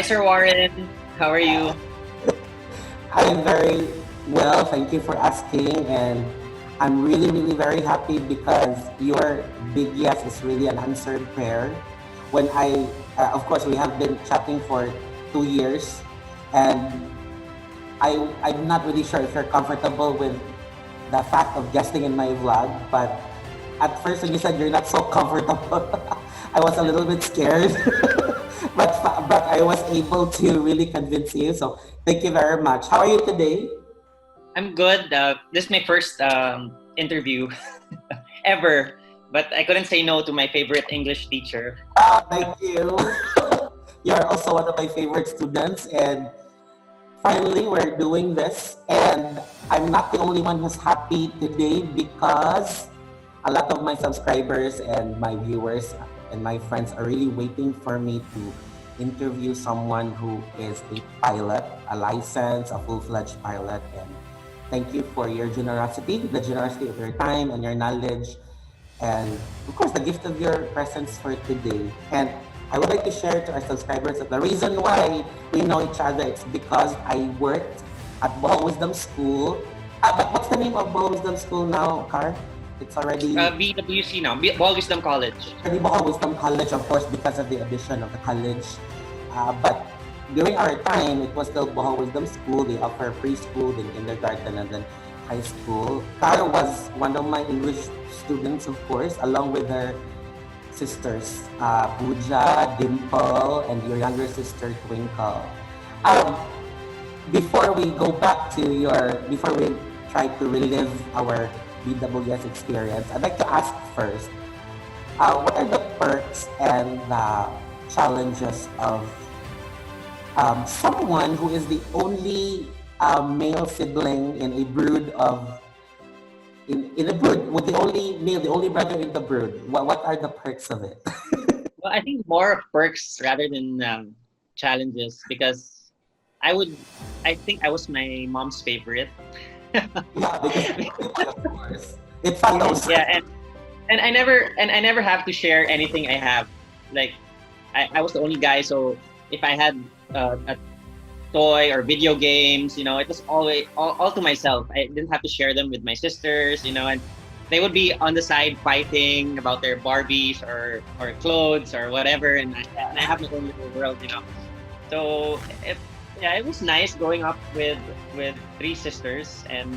Hi, Sir Warren. How are you? I'm very well, thank you for asking. And I'm really, really very happy because your big yes is really an answered prayer. Of course, we have been chatting for 2 years, and I'm not really sure if you're comfortable with the fact of guesting in my vlog, but at first when you said you're not so comfortable, I was a little bit scared. but I was able to really convince you. So thank you very much. How are you today? I'm good. This is my first interview ever, but I couldn't say no to my favorite English teacher. Thank you. You're also one of my favorite students, and finally we're doing this. And I'm not the only one who's happy today because a lot of my subscribers and my viewers and my friends are really waiting for me to interview someone who is a pilot, a licensed, a full-fledged pilot. And thank you for your generosity, the generosity of your time and your knowledge, and of course the gift of your presence for today. And I would like to share to our subscribers that the reason why we know each other is because I worked at Bohol Wisdom School. But what's the name of Bohol Wisdom School now, Car? It's already BWC now, Ball Wisdom College. Bohol Wisdom College, of course, because of the addition of the college. But during our time, it was still Bohol Wisdom School. They offer preschool, then kindergarten, and then high school. Car was one of my English students, of course, along with her sisters, Pooja, Dimple, and your younger sister, Twinkle. Um, before we try to relive our BWS experience, I'd like to ask first, what are the perks and the challenges of someone who is the only male sibling in a brood of in a brood with the only male, the only brother in the brood? What are the perks of it? Well, I think more perks rather than challenges because I would, I think I was my mom's favorite. Yeah, because of course it follows. Yeah, and I never have to share anything I have. Like I was the only guy, so if I had a toy or video games, it was always all to myself. I didn't have to share them with my sisters, and they would be on the side fighting about their Barbies or clothes or whatever, and I have my own little world. So yeah, it was nice growing up with three sisters and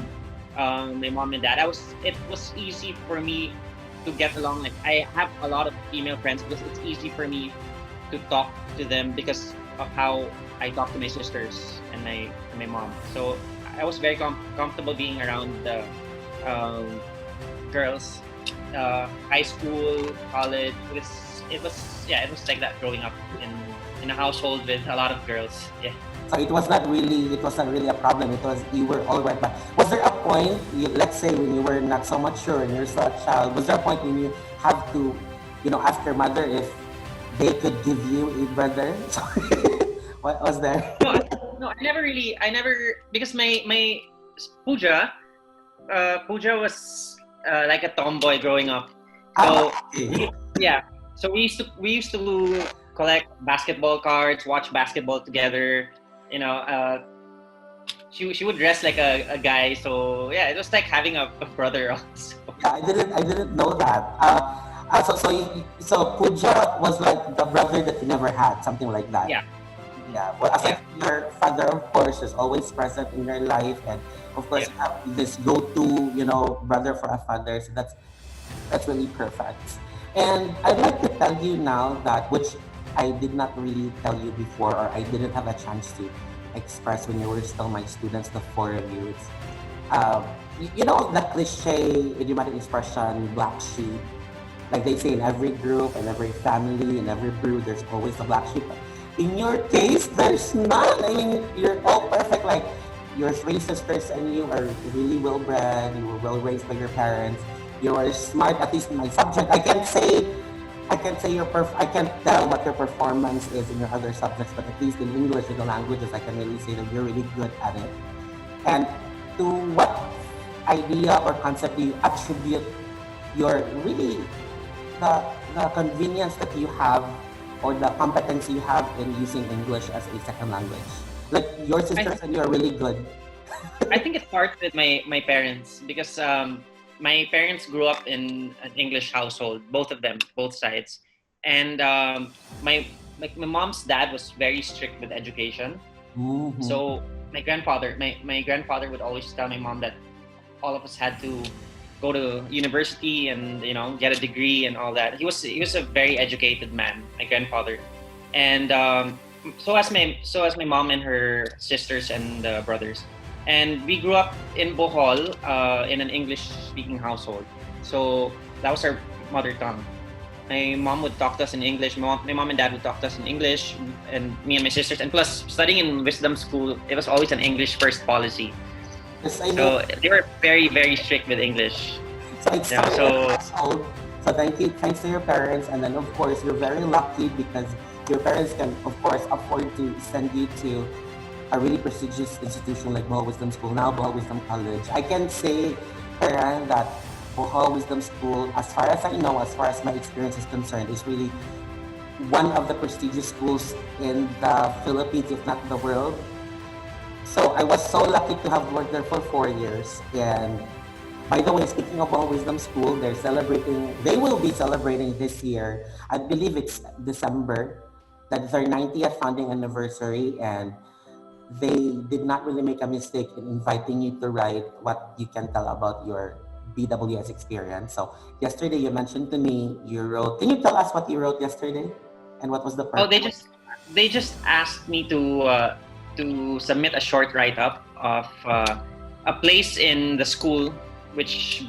my mom and dad. It was easy for me to get along. Like I have a lot of female friends because it's easy for me to talk to them because of how I talk to my sisters and my mom. So I was very comfortable being around the um, girls. High school, college. It was like that growing up in a household with a lot of girls. Yeah. So it was not really a problem. It was you were all right. But was there a point, let's say when you were not so much sure and you're still a child, was there a point when you have to, ask your mother if they could give you a brother? So, what was there? No, no, I never because my Pooja, Pooja was like a tomboy growing up. So Okay. yeah, so we used to collect basketball cards, watch basketball together. You know, she would dress like a guy. So yeah, it was like having a brother also. Yeah, I didn't know that. So Pooja was like the brother that you never had, something like that. Yeah, mhm, Yeah. Well, aside yeah, from your father, of course, is always present in your life, and of course, yeah. you have this go-to, brother for a father. So that's really perfect. And I'd like to tell you now that which I did not really tell you before, or I didn't have a chance to express when you were still my students, the four of you. It's the cliche idiomatic expression, black sheep. Like they say in every group and every family and every brood, there's always a black sheep. In your case, there's none. I mean, you're all perfect. Like your three sisters and you are really well bred. You were well raised by your parents. You are smart. At least in my subject, I can't say I can't tell what your performance is in your other subjects, but at least in English and the languages, I can really say that you're really good at it. And to what idea or concept do you attribute your really the convenience that you have or the competence you have in using English as a second language? Like your sister said, you're really good. I think it starts with my parents because my parents grew up in an English household, both of them, both sides, and my mom's dad was very strict with education. Mm-hmm. So my grandfather would always tell my mom that all of us had to go to university and get a degree and all that. He was a very educated man, my grandfather, and so as my mom and her sisters and brothers. And we grew up in Bohol in an English-speaking household. So that was our mother tongue. My mom would talk to us in English. My mom and dad would talk to us in English, and me and my sisters. And plus, studying in Wisdom School, it was always an English first policy. Yes, I So know. they were very, very strict with English. So it's Yeah, so so thanks to your parents, and then of course you're very lucky because your parents can of course afford to send you to a really prestigious institution like Bohol Wisdom School, now Bohol Wisdom College. I can say, Karan, that Bohol Wisdom School, as far as I know, as far as my experience is concerned, is really one of the prestigious schools in the Philippines, if not the world. So I was so lucky to have worked there for 4 years. And by the way, speaking of Bohol Wisdom School, they will be celebrating this year. I believe it's December. That's their 90th founding anniversary, and they did not really make a mistake in inviting you to write what you can tell about your BWS experience. So yesterday you mentioned to me you wrote. Can you tell us what you wrote yesterday, and what was the oh, purpose? they just asked me to submit a short write-up of a place in the school which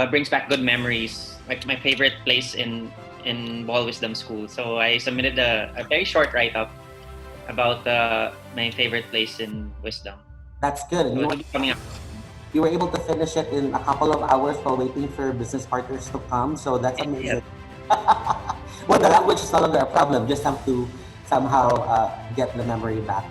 brings back good memories, like my favorite place in Bohol Wisdom School. So I submitted a very short write-up about my favorite place in Wisdom. That's good. And So it'll be coming up. you were able to finish it in a couple of hours while waiting for business partners to come. So that's amazing. Well, the language is no longer a problem. Just have to somehow get the memory back.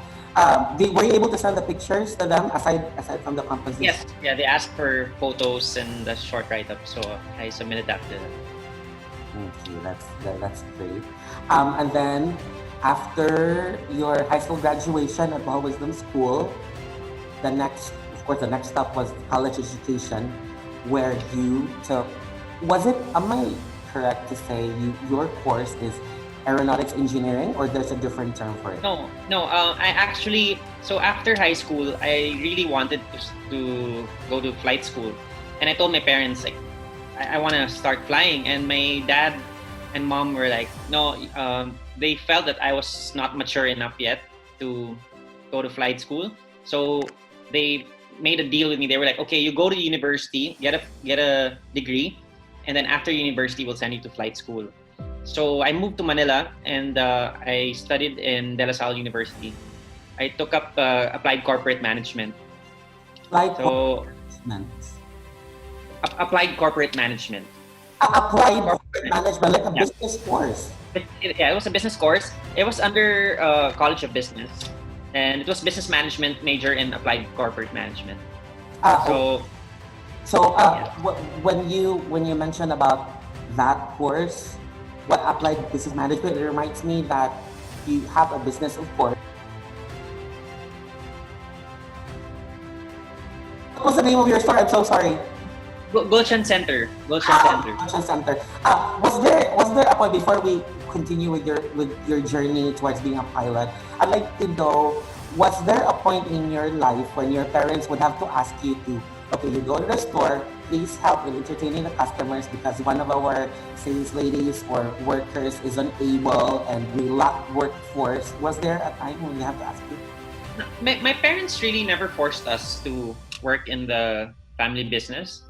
Were you able to send the pictures to them aside from the composition? Yes, yeah, they asked for photos and the short write-up, so I submitted that to them. Okay, that's great. And then after your high school graduation at Bohol Wisdom School, the next step was college education, where you took. Am I correct to say your course is aeronautics engineering, or there's a different term for it? No. I actually, so after high school, I really wanted to go to flight school, and I told my parents like I want to start flying, and my dad and mom were like, no. They felt that I was not mature enough yet to go to flight school, so they made a deal with me. They were like, okay, you go to university, get a degree, and then after university, we'll send you to flight school. So I moved to Manila, and I studied in De La Salle University. I took up applied corporate management. Applied So management. applied corporate management. Applied corporate management, like a Yeah. business course. Yeah, it was a business course. It was under College of Business, and it was business management major in applied corporate management. So yeah. When you mentioned about that course, what applied business management, it reminds me that you have a business, of course. What was the name of your store? I'm so sorry. Gulshan Center. Gulshan Center. Aviation Center. Was there a point, before we continue with your journey towards being a pilot, I'd like to know, was there a point in your life when your parents would have to ask you to, okay, you go to the store, please help in entertaining the customers because one of our sales ladies or workers is unable and we lack workforce? Was there a time when you have to ask you? My parents really never forced us to work in the family business.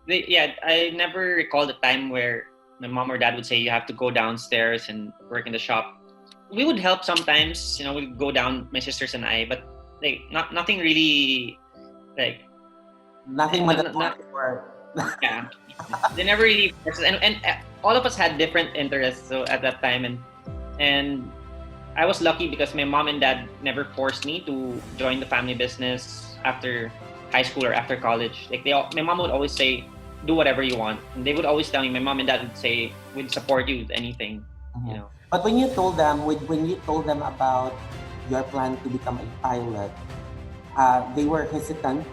I never recalled a time where my mom or dad would say you have to go downstairs and work in the shop. We would help sometimes, we'd go down, my sisters and I, but like nothing really like Nothing not, yeah. They never really forced us, and all of us had different interests so at that time, and I was lucky because my mom and dad never forced me to join the family business after high school or after college. Like my mom would always say, do whatever you want. And they would always tell me, my mom and dad would say, we'd support you with anything, But when you told them about your plan to become a pilot, they were hesitant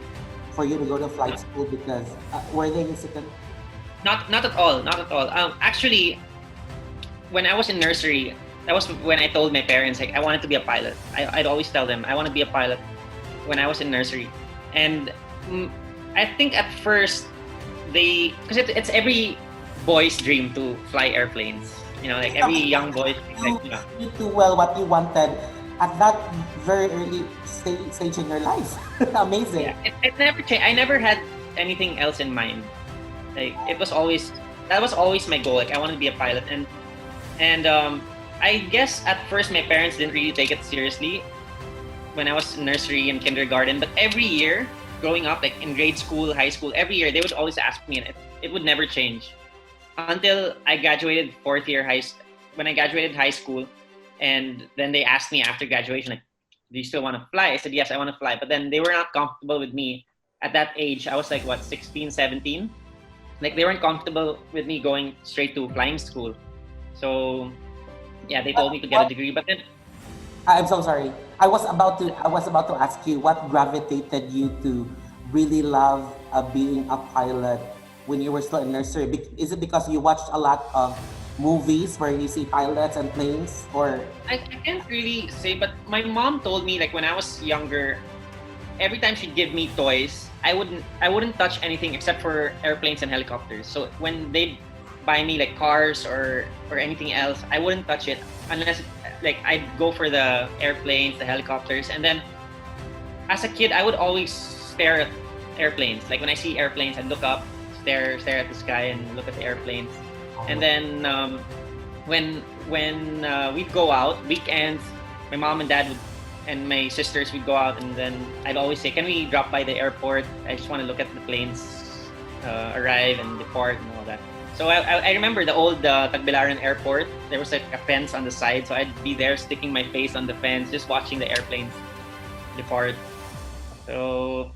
for you to go to flight school because were they hesitant? Not at all, not at all. Actually, when I was in nursery, that was when I told my parents like I wanted to be a pilot. I'd always tell them I want to be a pilot when I was in nursery, and I think at first because it's every boy's dream to fly airplanes. You know, like every young boy, like, you know. You do well what you wanted at that very early stage in your life. Amazing. Yeah, it never changed. I never had anything else in mind. Like that was always my goal. Like I wanted to be a pilot, and I guess at first my parents didn't really take it seriously when I was in nursery and kindergarten. But every year growing up, like in grade school, high school, every year they would always ask me, and it would never change until I graduated fourth year when I graduated high school, and then they asked me after graduation, like, do you still want to fly? I said, yes, I want to fly. But then they were not comfortable with me at that age. I was like, what, 16, 17? Like they weren't comfortable with me going straight to flying school. So yeah, they told me to get a degree. But then I'm so sorry. I was about to ask you what gravitated you to really love being a pilot when you were still in nursery. Is it because you watched a lot of movies where you see pilots and planes, or I can't really say, but my mom told me like when I was younger, every time she'd give me toys, I wouldn't touch anything except for airplanes and helicopters. So when they buy me like cars or anything else, I wouldn't touch it unless like I'd go for the airplanes, the helicopters. And then as a kid, I would always stare at airplanes. Like when I see airplanes, I'd look up, stare at the sky and look at the airplanes. And then when we'd go out weekends, my mom and dad and my sisters would go out, and then I'd always say, can we drop by the airport? I just want to look at the planes arrive and depart and all that. So I remember the old Tagbilaran airport. There was like a fence on the side, so I'd be there sticking my face on the fence, just watching the airplanes depart. So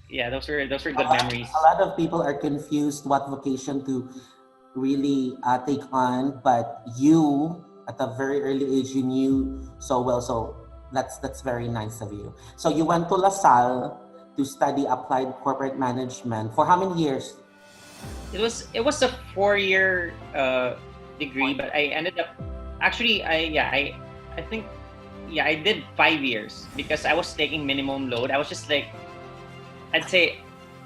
yeah, those were good memories. a lot of people are confused what vocation to really take on, but you at a very early age you knew so well. So that's very nice of you. So you went to LaSalle to study applied corporate management for how many years? It was a 4-year degree, but I ended up actually I think I did 5 years because I was taking minimum load. I was just like, I'd say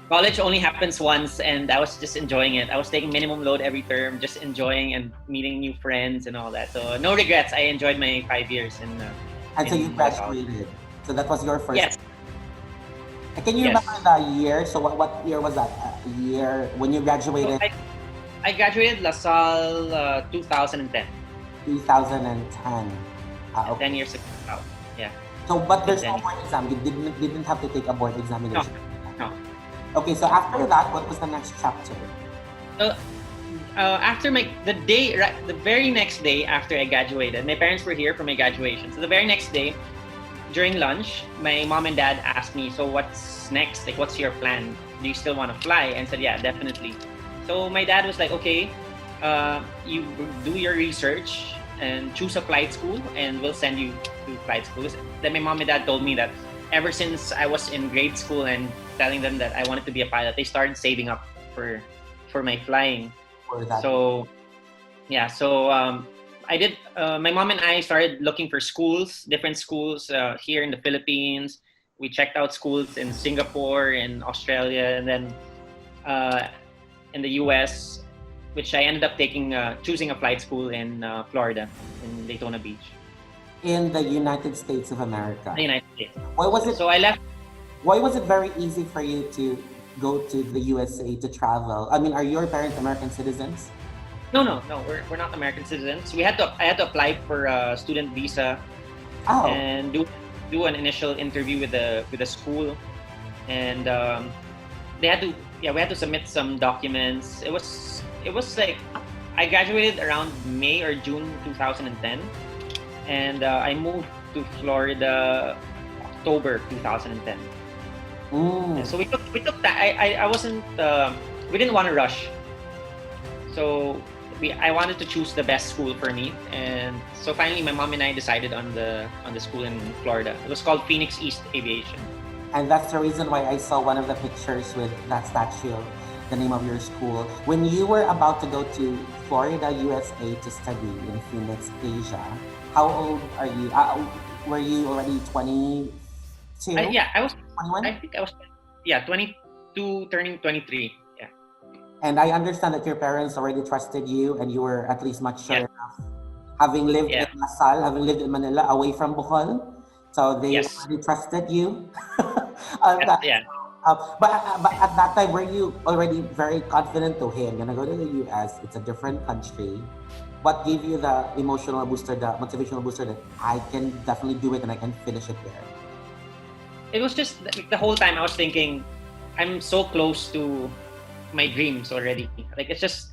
college only happens once, and I was just enjoying it. I was taking minimum load every term, just enjoying and meeting new friends and all that. So no regrets. I enjoyed my 5 years And so you graduated. So that was your first. Yes. Can you remember the year? So what year was that? Year when you graduated? So I graduated LaSalle 2010. 2010. Okay. 10 years ago. Yeah. So, but there's no board exam. You didn't have to take a board examination. No. Okay, so after that, what was the next chapter? So after the very next day after I graduated, my parents were here for my graduation. So the very next day, during lunch, my mom and dad asked me, so what's next? Like, what's your plan? Do you still want to fly? And I said, yeah, definitely. So my dad was like, okay, you do your research and choose a flight school and we'll send you to flight school. Then my mom and dad told me that ever since I was in grade school and telling them that I wanted to be a pilot, they started saving up for my flying. So yeah, so I did. My mom and I started looking for different schools here in the Philippines. We checked out schools in Singapore, in Australia, and then in the US, which I ended up choosing a flight school in Florida, in Daytona Beach. In the United States of America. The United States. Why was it? So I left. Why was it very easy for you to go to the USA to travel? I mean, are your parents American citizens? No, we're not American citizens. I had to apply for a student visa and do an initial interview with the school, and we had to submit some documents. It was like I graduated around May or June 2010, and I moved to Florida October 2010. So we took that. I wasn't. We didn't want to rush. So I wanted to choose the best school for me, and so finally my mom and I decided on the school in Florida. It was called Phoenix East Aviation. And that's the reason why I saw one of the pictures with that statue of the name of your school. When you were about to go to Florida, USA to study in Phoenix, Asia, how old are you? Were you already 22? Yeah, I was. 21? I think I was. Yeah, 22, turning 23. Yeah. And I understand that your parents already trusted you and you were at least mature Yeah. enough. Having lived Yeah. in Lasal, having lived in Manila, away from Bohol, so they Yes. already trusted you. Yeah. But at that time, were you already very confident to, hey, I'm gonna go to the US, it's a different country. What gave you the emotional booster, the motivational booster that I can definitely do it and I can finish it there? It was just like the whole time I was thinking, I'm so close to my dreams already. Like it's just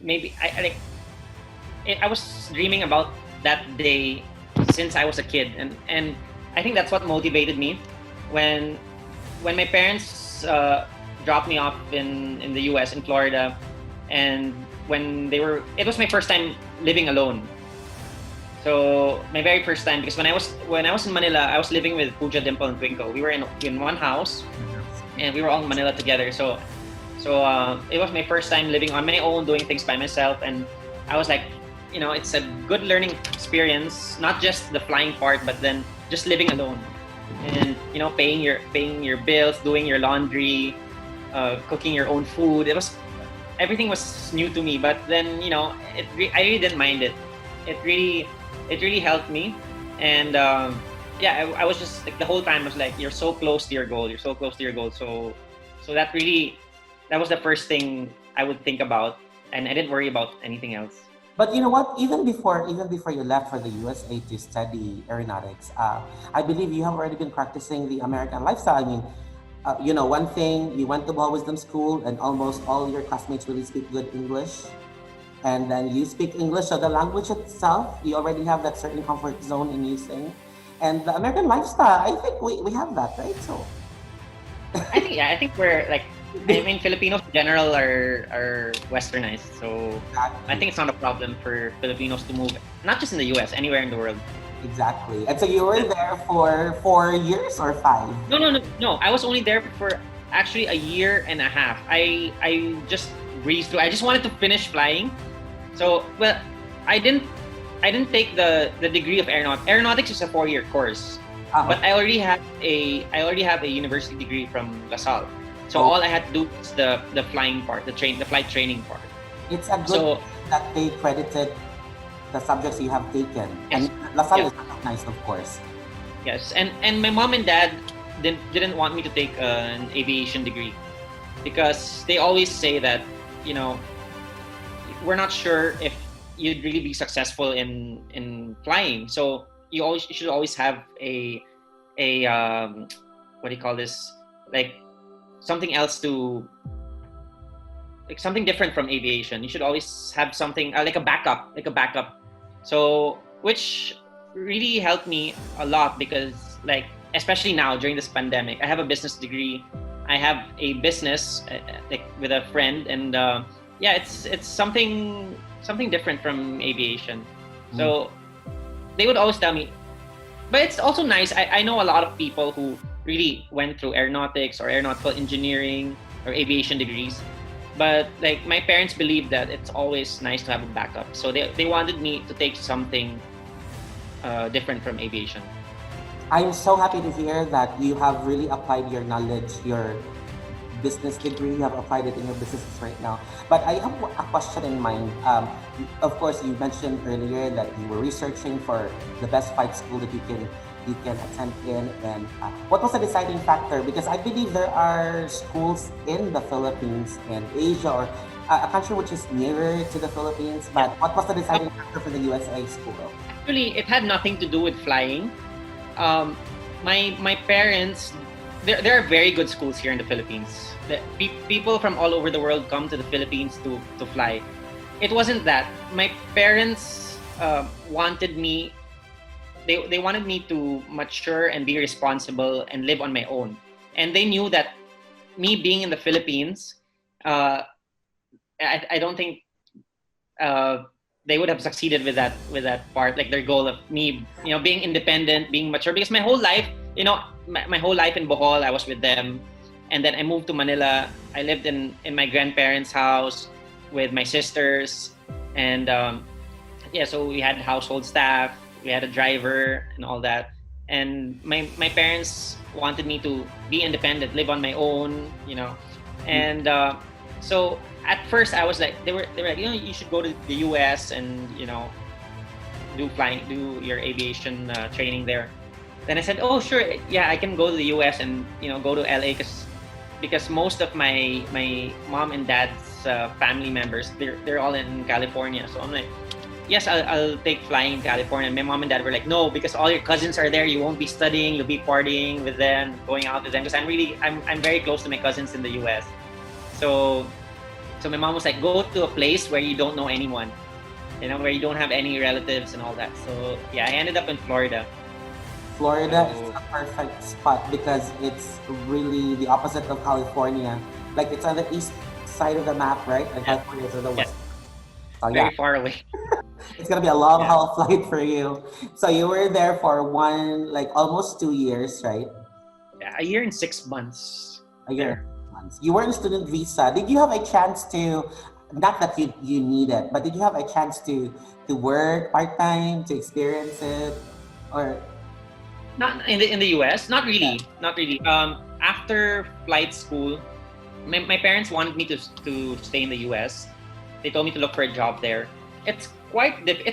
maybe I was dreaming about that day since I was a kid, and I think that's what motivated me when my parents dropped me off in the U.S. in Florida, and when it was my first time living alone. So my very first time, because when I was in Manila, I was living with Pooja, Dimple, and Twinkle. We were in one house, and we were all in Manila together. So it was my first time living on my own, doing things by myself, and I was like, it's a good learning experience, not just the flying part, but then just living alone, and paying your bills, doing your laundry, cooking your own food. Everything was new to me, but then I really didn't mind it. It really helped me, and I was just like the whole time I was like, you're so close to your goal, you're so close to your goal. So that was the first thing I would think about, and I didn't worry about anything else. But you know what? Even before you left for the USA to study aeronautics, I believe you have already been practicing the American lifestyle. I mean, one thing, you went to Ball Wisdom School, and almost all your classmates really speak good English, and then you speak English, so the language itself, you already have that certain comfort zone in using, and the American lifestyle. I think we have that, right? So I think we're like, I mean, Filipinos in general are westernized, so I think it's not a problem for Filipinos to move, not just in the US, anywhere in the world. exactly. And so you were there for 4 years or 5? No. I was only there for actually a year and a half. I just breezed through. I just wanted to finish flying. So, well, I didn't take the degree of aeronautics. Aeronautics is a 4-year course, but I already have a university degree from LaSalle. So all I had to do was the flying part, the flight training part. It's a good that they credited the subjects you have taken, and LaSalle is recognized, of course. Yes, and my mom and dad didn't want me to take an aviation degree because they always say that we're not sure if you'd really be successful in flying. So you should always have a what do you call this, like something else like something different from aviation. You should always have something like a backup. So which really helped me a lot because like especially now during this pandemic, I have a business degree. I have a business like with a friend, and it's something different from aviation. So they would always tell me, but it's also nice. I know a lot of people who really went through aeronautics or aeronautical engineering or aviation degrees, but like my parents believe that it's always nice to have a backup. So they wanted me to take something different from aviation. I'm so happy to hear that you have really applied your knowledge, your business degree, you have applied it in your businesses right now. But I have a question in mind. Of course, you mentioned earlier that you were researching for the best flight school that you can attend in, and what was the deciding factor? Because I believe there are schools in the Philippines and Asia, or a country which is nearer to the Philippines. But what was the deciding factor for the USA school? Actually, it had nothing to do with flying. My parents, there are very good schools here in the Philippines. People from all over the world come to the Philippines to fly. It wasn't that. My parents wanted me. They wanted me to mature and be responsible and live on my own. And they knew that me being in the Philippines, I don't think they would have succeeded with that part, like their goal of me, being independent, being mature. Because my whole life, my whole life in Bohol, I was with them, and then I moved to Manila. I lived in my grandparents' house with my sisters, and so we had household staff, we had a driver, and all that. And my parents wanted me to be independent, live on my own, and so at first I was like, they were like, you should go to the US and do your aviation training there. Then I said, oh sure, yeah, I can go to the US and go to LA, because most of my mom and dad's family members, they're all in California. So I'm like, yes, I'll take flying in California. And my mom and dad were like, no, because all your cousins are there. You won't be studying. You'll be partying with them, going out with them. Because I'm very close to my cousins in the US. So my mom was like, go to a place where you don't know anyone, where you don't have any relatives and all that. So yeah, I ended up in Florida. Florida is a perfect spot because it's really the opposite of California. Like, it's on the east side of the map, right? And California is on the west. So, very far away. It's gonna be a long haul flight for you. So you were there for almost 2 years, right? Yeah, a year and 6 months. A year and 6 months. You were on student visa. Did you have a chance to, not that you need it, but did you have a chance to work part-time, to experience it? Or not in the US? Not really. Not really. After flight school, my parents wanted me to stay in the US. They told me to look for a job there. It's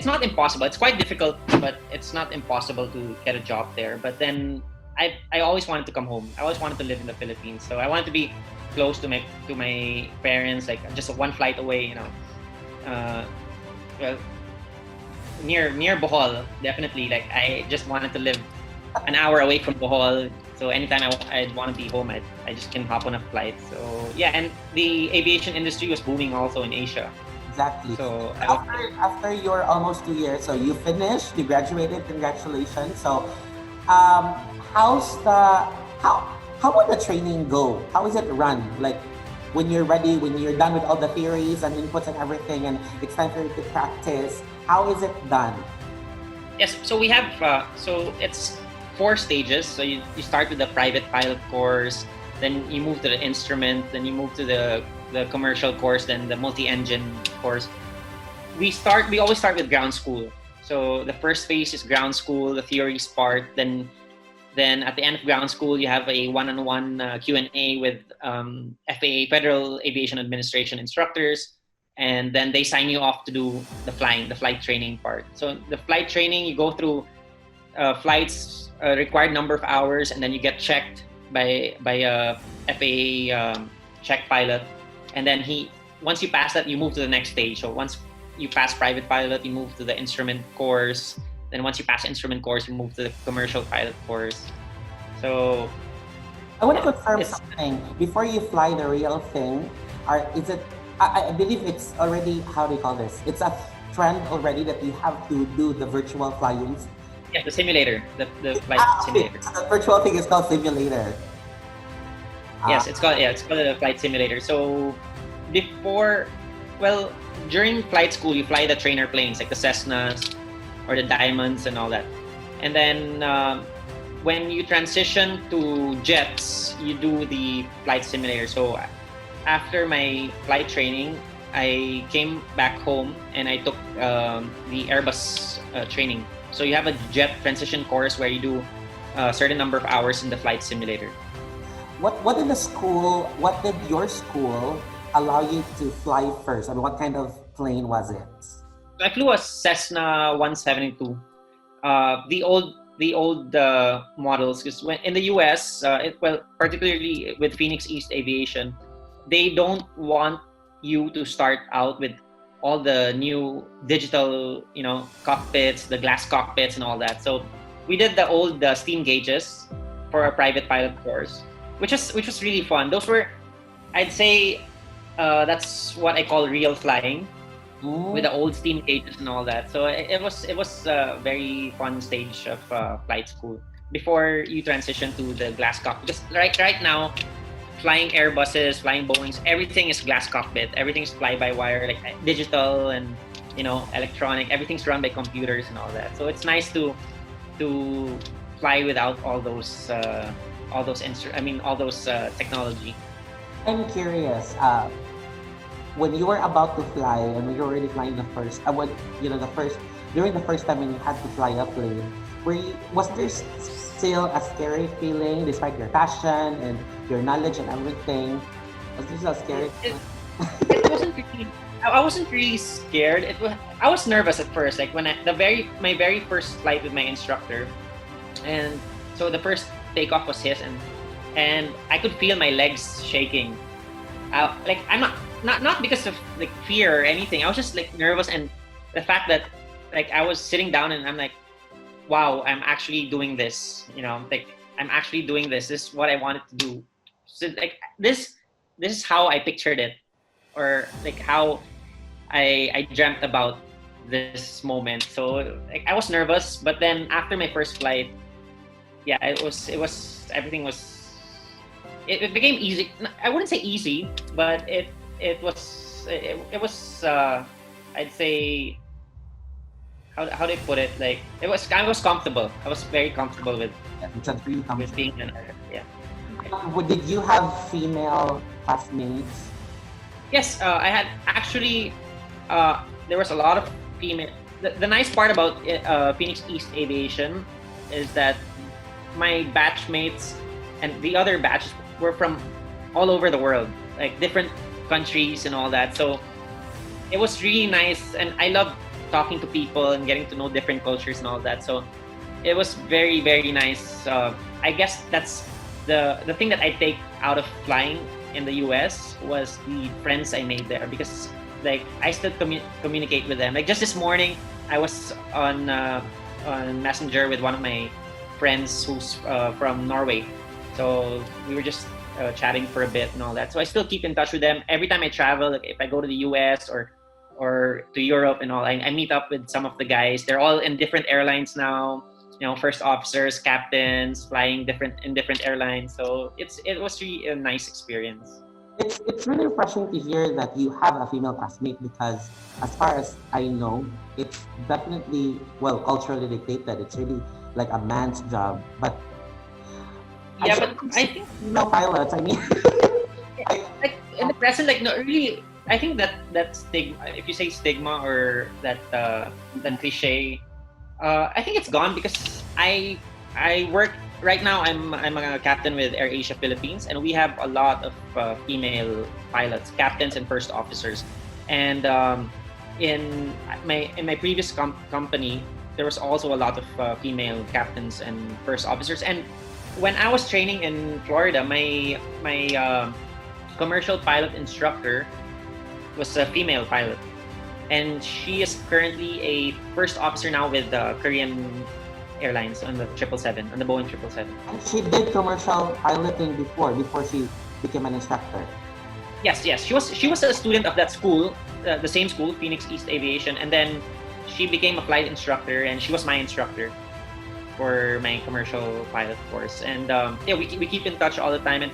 not impossible. It's quite difficult, but it's not impossible to get a job there. But then I always wanted to come home. I always wanted to live in the Philippines. So I wanted to be close to my parents, like just one flight away, well, near Bohol, definitely. Like, I just wanted to live an hour away from Bohol. So anytime I'd want to be home, I just can hop on a flight. So yeah, and the aviation industry was booming also in Asia. Exactly. So after your almost 2 years, so you finished, you graduated, congratulations. So how would the training go? How is it run? Like, when you're ready, when you're done with all the theories and inputs and everything, and it's time for you to practice, how is it done? Yes, so we have so it's 4 stages. So you start with the private pilot course, then you move to the instrument, then you move to the commercial course, then the multi-engine course. We always start with ground school. So the first phase is ground school, the theories part. Then at the end of ground school, you have a one-on-one Q&A with FAA, Federal Aviation Administration instructors, and then they sign you off to do the flight training part. So the flight training, you go through flights, required number of hours, and then you get checked by a FAA check pilot. And then once you pass that, you move to the next stage. So once you pass private pilot, you move to the instrument course. Then once you pass instrument course, you move to the commercial pilot course. So I want to confirm something before you fly the real thing. I believe it's already, how do you call this? It's a trend already that you have to do the virtual flyings. Yeah, the simulator, the flight simulator. The virtual thing is called simulator. Yes, it's called a flight simulator. So during flight school, you fly the trainer planes like the Cessnas or the Diamonds and all that. And then when you transition to jets, you do the flight simulator. So after my flight training, I came back home and I took the Airbus training. So you have a jet transition course where you do a certain number of hours in the flight simulator. What did your school allow you to fly first? I mean, what kind of plane was it? I flew a Cessna 172. The old models, because when in the US, particularly with Phoenix East Aviation, they don't want you to start out with all the new digital, cockpits, the glass cockpits and all that. So we did the old steam gauges for a private pilot course, which was really fun. Those were, I'd say, that's what I call real flying, with the old steam gauges and all that. So it was a very fun stage of flight school before you transition to the glass cockpit. Just right now, flying Airbuses, flying Boeings, everything is glass cockpit. Everything's fly-by-wire, like digital, and electronic. Everything's run by computers and all that. So it's nice to fly without all those technology. I'm curious. When you were about to fly and when you were already flying the first, during the first time when you had to fly a plane, was there still a scary feeling despite your passion and your knowledge and everything? Was there still a scary feeling? It wasn't really. I wasn't really scared. I was nervous at first, like when my very first flight with my instructor, and so the first takeoff was his, and I could feel my legs shaking. Like I'm not because of like fear or anything. I was just like nervous, and the fact that like I was sitting down and I'm like, wow, I'm actually doing this. Like I'm actually doing this. This is what I wanted to do. So like this is how I pictured it, or like how I dreamt about this moment. So like I was nervous, but then after my first flight, yeah, it was everything was. It became easy. I wouldn't say easy, but it was I'd say, how do I put it? Like I was comfortable. I was very comfortable with being an artist. Yeah. Did you have female classmates? Yes, I had actually. There was a lot of female. The nice part about Phoenix East Aviation is that my batchmates and the other batches were from all over the world, like different countries and all that. So it was really nice, and I love talking to people and getting to know different cultures and all that. So it was very, very nice. I guess that's the thing that I take out of flying in the US was the friends I made there, because like I still communicate with them. Like just this morning, I was on Messenger with one of my friends who's from Norway. So we were just chatting for a bit and all that. So I still keep in touch with them every time I travel. Like if I go to the US or to Europe and all, I meet up with some of the guys. They're all in different airlines now. First officers, captains, flying in different airlines. So it was really a nice experience. It's really refreshing to hear that you have a female classmate, because as far as I know, it's definitely, well, culturally dictated. It's really like a man's job. But yeah, but I think female pilots, I mean, like in the present, like no, really, I think that stigma, if you say stigma or that cliche, I think it's gone, because I work right now. I'm a captain with AirAsia Philippines, and we have a lot of female pilots, captains and first officers. And in my previous company, there was also a lot of female captains and first officers. And when I was training in Florida, my commercial pilot instructor was a female pilot, and she is currently a first officer now with the Korean Airlines on the 777, on the Boeing 777. And she did commercial piloting before she became an instructor. Yes. She was a student of that school, the same school, Phoenix East Aviation, and then she became a flight instructor, and she was my instructor for my commercial pilot course. And yeah, we keep in touch all the time, and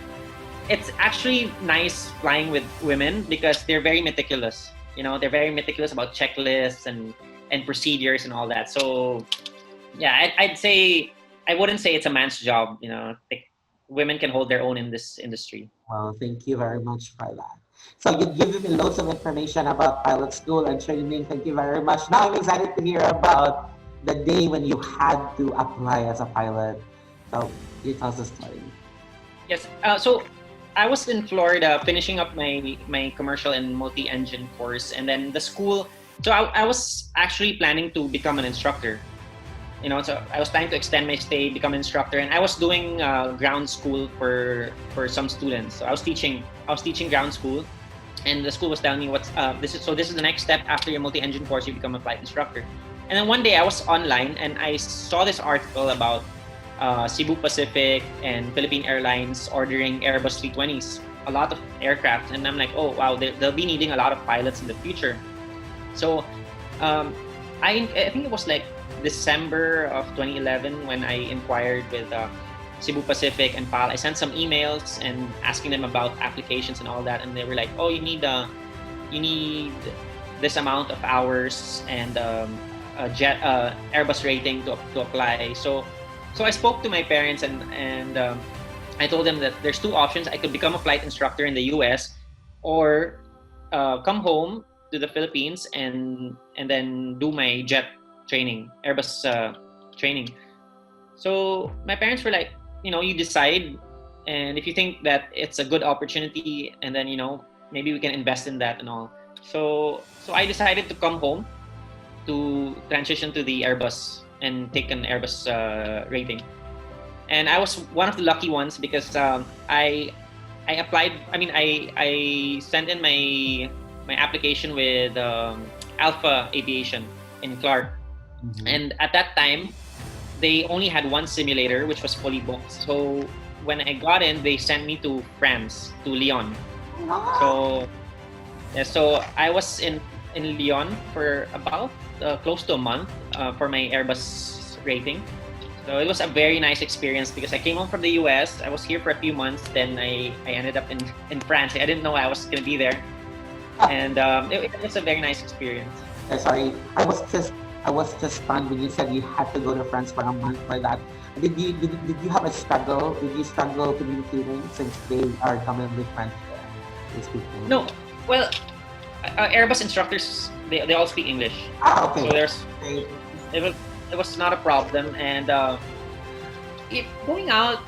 it's actually nice flying with women because they're very meticulous. They're very meticulous about checklists and procedures and all that. So yeah, I'd say, I wouldn't say it's a man's job. Like, women can hold their own in this industry. Well, thank you very much for that. So you've given me loads of information about pilot school and training. Thank you very much. Now I'm excited to hear about the day when you had to apply as a pilot. So you tell us the story. Yes. So I was in Florida finishing up my commercial and multi-engine course, and then the school. So I was actually planning to become an instructor. So I was planning to extend my stay, become an instructor, and I was doing ground school for some students. So I was teaching ground school, and the school was telling me this is the next step after your multi-engine course, you become a flight instructor. And then one day I was online and I saw this article about Cebu Pacific and Philippine Airlines ordering Airbus 320s, a lot of aircraft, and I'm like, oh wow, they'll be needing a lot of pilots in the future. So I think it was like December of 2011 when I inquired with Cebu Pacific and PAL. I sent some emails and asking them about applications and all that, and they were like, "Oh, you need this amount of hours and a jet Airbus rating to apply. So I spoke to my parents and I told them that there's two options. I could become a flight instructor in the US, or come home to the Philippines and then do my jet training, Airbus training. So my parents were like, you decide, and if you think that it's a good opportunity, and then maybe we can invest in that and all. So I decided to come home to transition to the Airbus and take an Airbus rating. And I was one of the lucky ones because I applied. I mean, I sent in my application with Alpha Aviation in Clark, and at that time they only had one simulator which was fully booked. So when I got in, they sent me to France, to Lyon. So yeah, so I was in Lyon for about close to a month for my Airbus rating. So it was a very nice experience because I came home from the US. I was here for a few months. Then I ended up in France. I didn't know I was going to be there. And it was a very nice experience. Sorry, I was just stunned when you said you had to go to France for a month for that. Did you have a struggle? Did you struggle communicating since they are commonly French speaking? No, well, Airbus instructors they all speak English. Okay. So it was not a problem, and going out,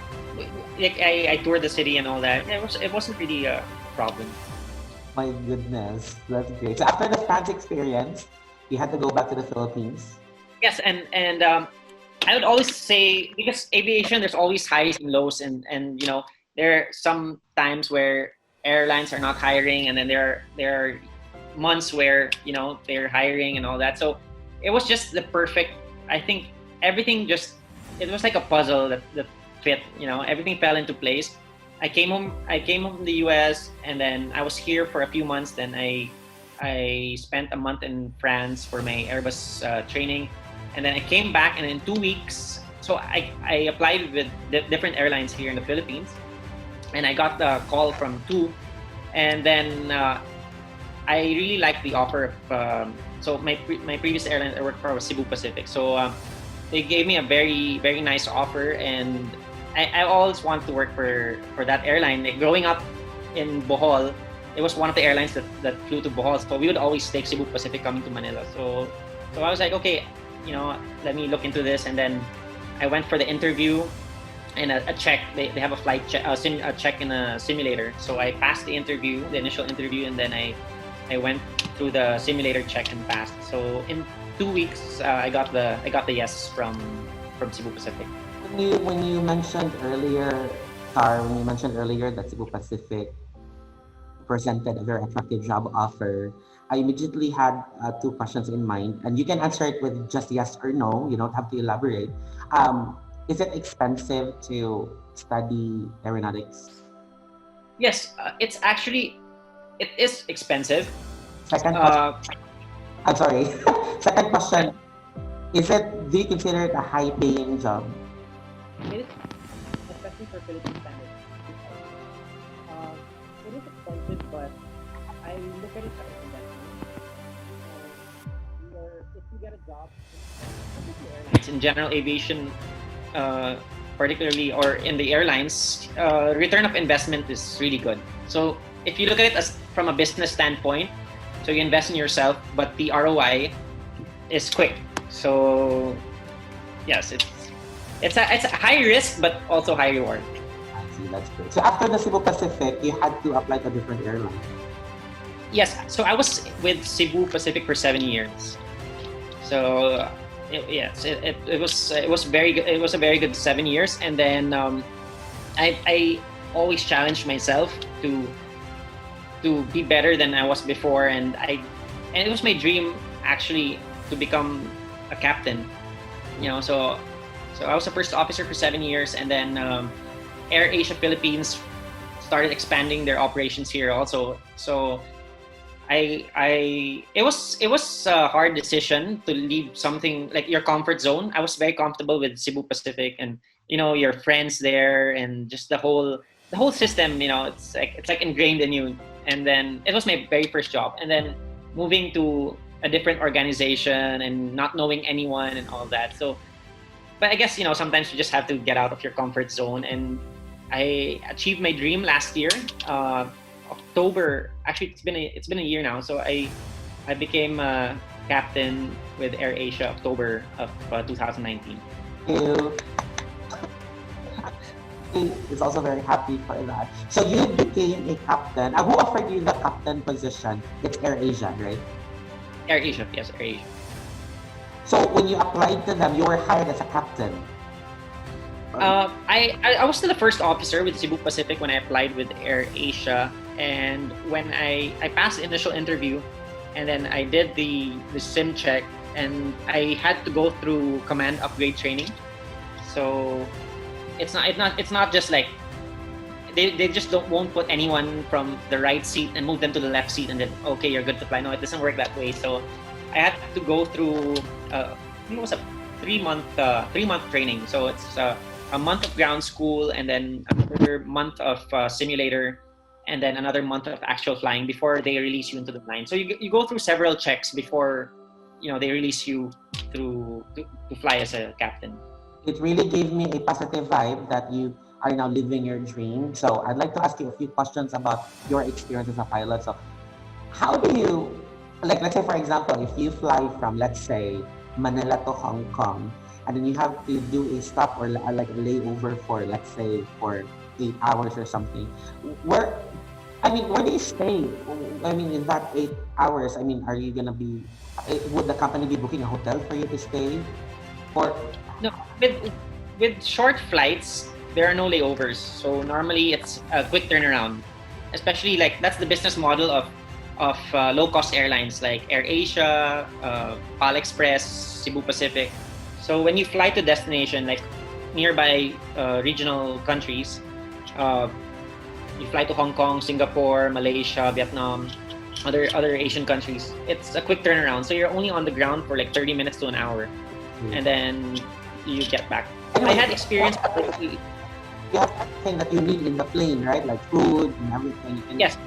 like I toured the city and all that. It wasn't really a problem. My goodness, that's great. So after the France experience, you had to go back to the Philippines. Yes, and I would always say, because aviation, there's always highs and lows, and there are some times where airlines are not hiring, and then there are months where they're hiring and all that. So it was just the perfect. I think everything it was like a puzzle that fit. Everything fell into place. I came home from the US, and then I was here for a few months. Then I spent a month in France for my Airbus training, and then I came back, and in 2 weeks, so I applied with different airlines here in the Philippines, and I got the call from two, and then I really liked the offer of so my previous airline I worked for was Cebu Pacific, so they gave me a very, very nice offer, and I always wanted to work for that airline. Like, growing up in Bohol, it was one of the airlines that flew to Bohol, so we would always take Cebu Pacific coming to Manila. So I was like, okay, let me look into this, and then I went for the interview and a check. They have a flight check, a check in a simulator. So I passed the initial interview, and then I went through the simulator check and passed. So in 2 weeks, I got the yes from Cebu Pacific. When you mentioned earlier, that Cebu Pacific presented a very attractive job offer, I immediately had two questions in mind, and you can answer it with just yes or no. You don't have to elaborate. Is it expensive to study aeronautics? Yes, it is expensive. Second question, I'm sorry. Second question, do you consider it a high-paying job? It is, especially for Philippine standards. It is expensive, but I look at it as an investment. If you get a job in general aviation, particularly, or in the airlines, return of investment is really good. So if you look at it as from a business standpoint, so you invest in yourself, but the ROI is quick. So yes, it's a high risk, but also high reward. I see, that's great. So after the Cebu Pacific, you had to apply to a different airline. Yes, so I was with Cebu Pacific for 7 years. So yes, it was very good. It was a very good 7 years, and then I always challenged myself to be better than I was before, and it was my dream actually to become a captain. So I was a first officer for 7 years, and then Air Asia Philippines started expanding their operations here also. So it was a hard decision to leave something like your comfort zone. I was very comfortable with Cebu Pacific, and your friends there, and just the whole system. It's like ingrained in you. And then it was my very first job, and then moving to a different organization and not knowing anyone and all that. So, but I guess, sometimes you just have to get out of your comfort zone. And I achieved my dream last year, October. Actually, it's been a year now. So I became a captain with AirAsia October of 2019. You is also very happy for that. So you became a captain. Who offered you the captain position? It's AirAsia, right? AirAsia, yes, AirAsia. So when you applied to them, you were hired as a captain. I was still the first officer with Cebu Pacific when I applied with AirAsia, and when I passed the initial interview, and then I did the sim check, and I had to go through command upgrade training. So it's not just like they just won't put anyone from the right seat and move them to the left seat and then okay, you're good to fly. No, it doesn't work that way. So I had to go through I think it was a 3-month training. So it's a month of ground school and then another month of simulator and then another month of actual flying before they release you into the line. So you go through several checks before they release you to fly as a captain. It really gave me a positive vibe that you are now living your dream. So I'd like to ask you a few questions about your experience as a pilot. So how do you, like, let's say for example, if you fly from, let's say, Manila to Hong Kong, and then you have to do a stop or like a layover for, let's say, for 8 hours or something, where do you stay? I mean, in that 8 hours, I mean, are you gonna be, would the company be booking a hotel for you to stay? Or no, with short flights, there are no layovers. So normally it's a quick turnaround. Especially like that's the business model of low-cost airlines like AirAsia, PAL Express, Cebu Pacific. So when you fly to destination like nearby regional countries, you fly to Hong Kong, Singapore, Malaysia, Vietnam, other Asian countries. It's a quick turnaround. So you're only on the ground for like 30 minutes to an hour, and then you get back. I had experience. You have everything that you need in the plane, right? Like food and everything. Yes.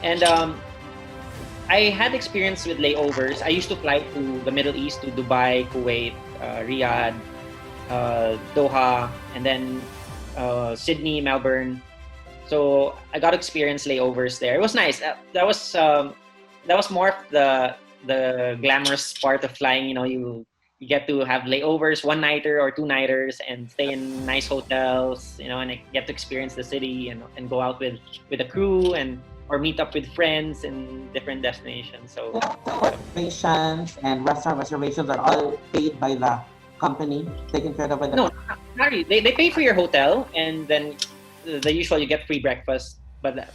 And I had experience with layovers. I used to fly to the Middle East, to Dubai, Kuwait, Riyadh, Doha, and then Sydney, Melbourne. So I got experience layovers there. It was nice. That was more of the glamorous part of flying. You get to have layovers, 1-nighter or 2-nighters, and stay in nice hotels. And I get to experience the city and go out with the crew or meet up with friends in different destinations. So reservations and restaurant reservations are all paid by the company, taken care of by the no, not really. They pay for your hotel, and then the usual you get free breakfast. But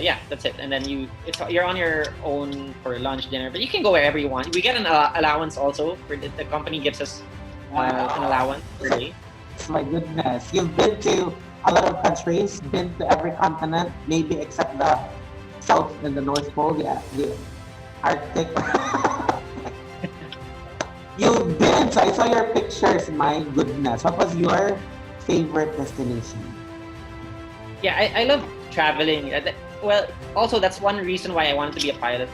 yeah, that's it. And then you're on your own for lunch, dinner. But you can go wherever you want. We get an allowance also. The company gives us an allowance per day. My goodness, you've been to a lot of countries, been to every continent, maybe except the South and the North Pole, the Arctic. You've been, so I saw your pictures. My goodness, what was your favorite destination? Yeah, I love traveling. Well, also that's one reason why I wanted to be a pilot.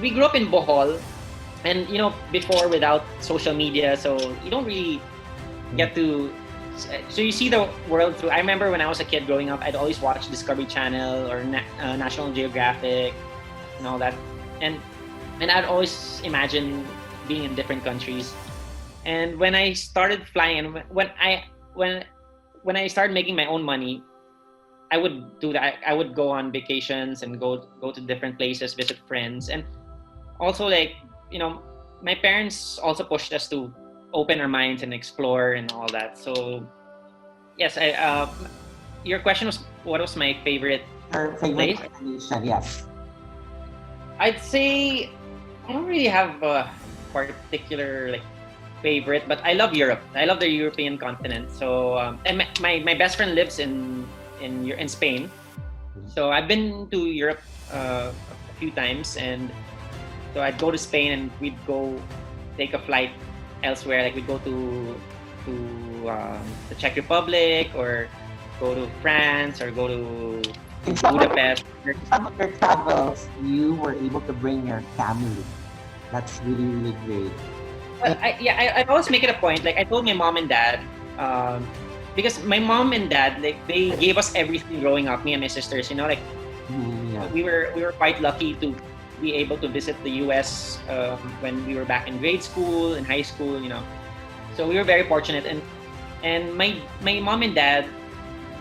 We grew up in Bohol, and before without social media, so you don't really get to. So you see the world through. I remember when I was a kid growing up, I'd always watch Discovery Channel or National Geographic, and all that, and I'd always imagine being in different countries. And when I started flying, and when I started making my own money, I would do that. I would go on vacations and go to different places, visit friends, and also my parents also pushed us to open our minds and explore and all that. So yes, your question was what was my favorite Your favorite destination? Yes. I'd say I don't really have a particular favorite, but I love Europe. I love the European continent. So and my best friend lives in Spain. So I've been to Europe a few times, and so I'd go to Spain and we'd go take a flight elsewhere. Like we'd go to the Czech Republic or go to France or go to In some of, Budapest. some of your travels, you were able to bring your family. That's really, really great. Well, I always make it a point. Like I told my mom and dad, um, because my mom and dad, like they gave us everything growing up. Me and my sisters, like Yeah. we were quite lucky to be able to visit the U.S. When we were back in grade school and high school. So we were very fortunate. And my mom and dad,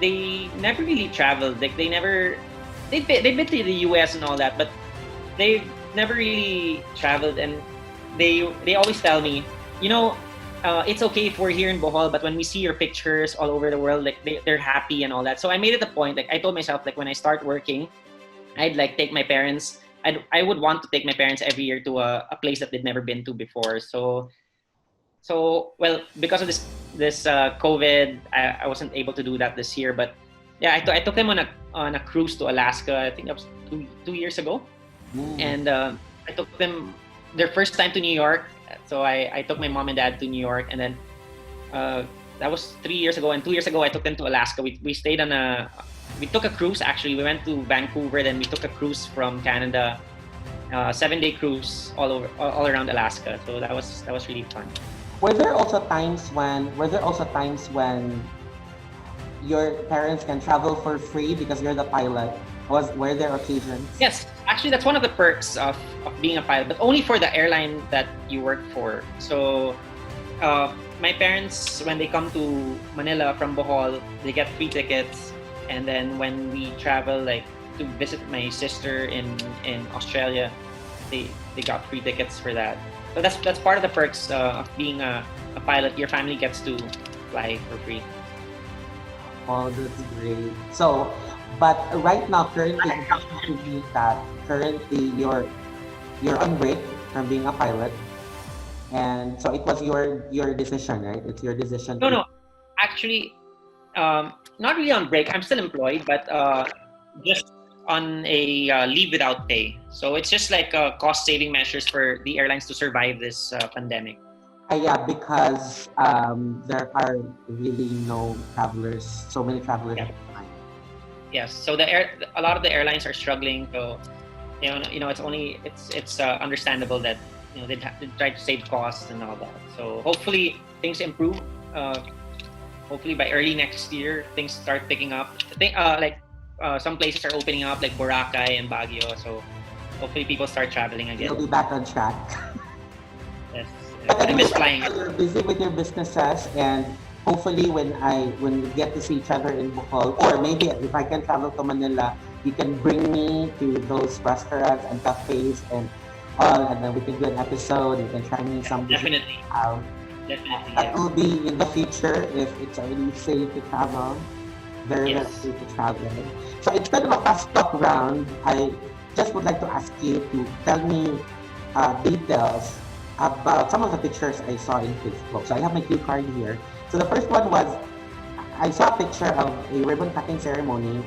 they never really traveled. Like they've been to the U.S. and all that, but they've never really traveled. And they always tell me, it's okay if we're here in Bohol, but when we see your pictures all over the world, like they're happy and all that. So I made it a point. Like I told myself, like when I start working, I'd like take my parents. I would want to take my parents every year to a place that they've never been to before. So well, because of this COVID, I wasn't able to do that this year. But yeah, I took them on a cruise to Alaska. I think that was two years ago, and I took them their first time to New York. So I took my mom and dad to New York, and then that was 3 years ago. And 2 years ago, I took them to Alaska. We stayed on we took a cruise. Actually, we went to Vancouver, then we took a cruise from Canada, 7-day cruise all around Alaska. So that was really fun. Were there also times when your parents can travel for free because you're the pilot? Were there occasions? Yes, actually, that's one of the perks of being a pilot, but only for the airline that you work for. So, my parents, when they come to Manila from Bohol, they get free tickets, and then when we travel, like to visit my sister in Australia, they got free tickets for that. So that's part of the perks of being a pilot. Your family gets to fly for free. Oh, that's great. So, but right now, currently you're on break from being a pilot, and so it was your decision, right? It's your decision. No, actually, not really on break. I'm still employed, but just on a leave without pay. So it's just like cost saving measures for the airlines to survive this pandemic. Yeah, because there are really so many travelers Yeah. at the time. Yes. So a lot of the airlines are struggling. So it's understandable that they try to save costs and all that. So hopefully things improve. Hopefully by early next year things start picking up. I think some places are opening up like Boracay and Baguio. So hopefully people start traveling again. You'll be back on track. Yes. But I anyway, miss flying. you're busy with your businesses, and hopefully when we get to see each other in Bohol, or maybe if I can travel to Manila, you can bring me to those restaurants and cafes and all, and then we can do an episode. You can try me some Definitely. out. Definitely. That Yeah. will be in the future if it's already safe to travel. Very Yes. safe to travel. So instead of a fast talk round, I just would like to ask you to tell me details about some of the pictures I saw in Facebook. So I have my cue card here. So the first one was I saw a picture of a ribbon cutting ceremony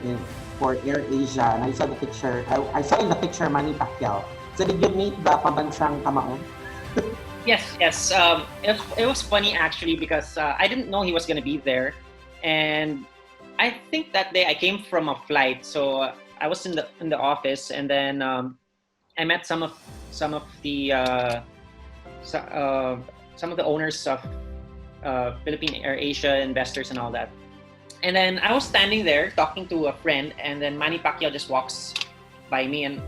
for Air Asia, and I saw the picture. I saw in the picture Manny Pacquiao. So did you meet the pambansang kamao? Yes. It was funny actually because I didn't know he was going to be there, and I think that day I came from a flight, so I was in the office, and then I met some of the some of the owners of Philippine Air Asia investors and all that. And then I was standing there talking to a friend, and then Manny Pacquiao just walks by me, and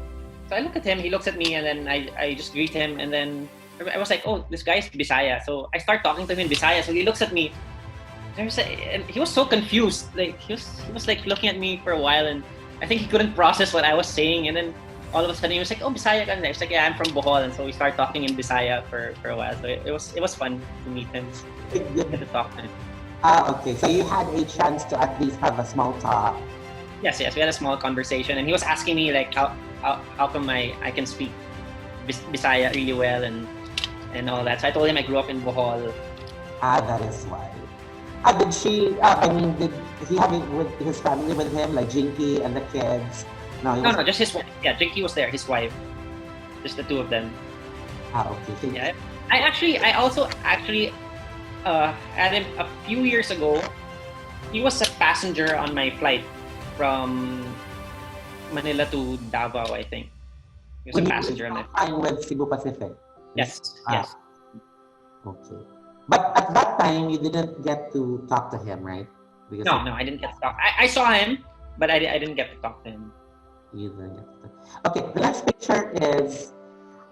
so I look at him, he looks at me, and then I just greet him, and then I was like, oh, this guy's Bisaya. So I start talking to him in Bisaya, so he looks at me. And he was so confused. Like he was like looking at me for a while, and I think he couldn't process what I was saying. And then all of a sudden he was like, "Oh, Bisaya ka na?" I was like, "Yeah, I'm from Bohol." And so we started talking in Bisaya for a while. So it was fun to meet him, get to talk to him. Okay. So you had a chance to at least have a small talk. Yes. We had a small conversation, and he was asking me like how come I can speak Bisaya really well and all that. So I told him I grew up in Bohol. That is why. Did she? Did he have it with his family with him, like Jinky and the kids? No, No, just his wife. Yeah, Jinky was there, his wife. Just the two of them. Okay. Yeah. I also actually had him a few years ago. He was a passenger on my flight from Manila to Davao, I think. He was When a you passenger on were it. flying with Cebu Pacific. Yes, Ah, yes. okay. But at that time, you didn't get to talk to him, right? Because No, of no, I didn't get to talk. I saw him, but I didn't get to talk to him. you didn't get to. Okay, the next picture is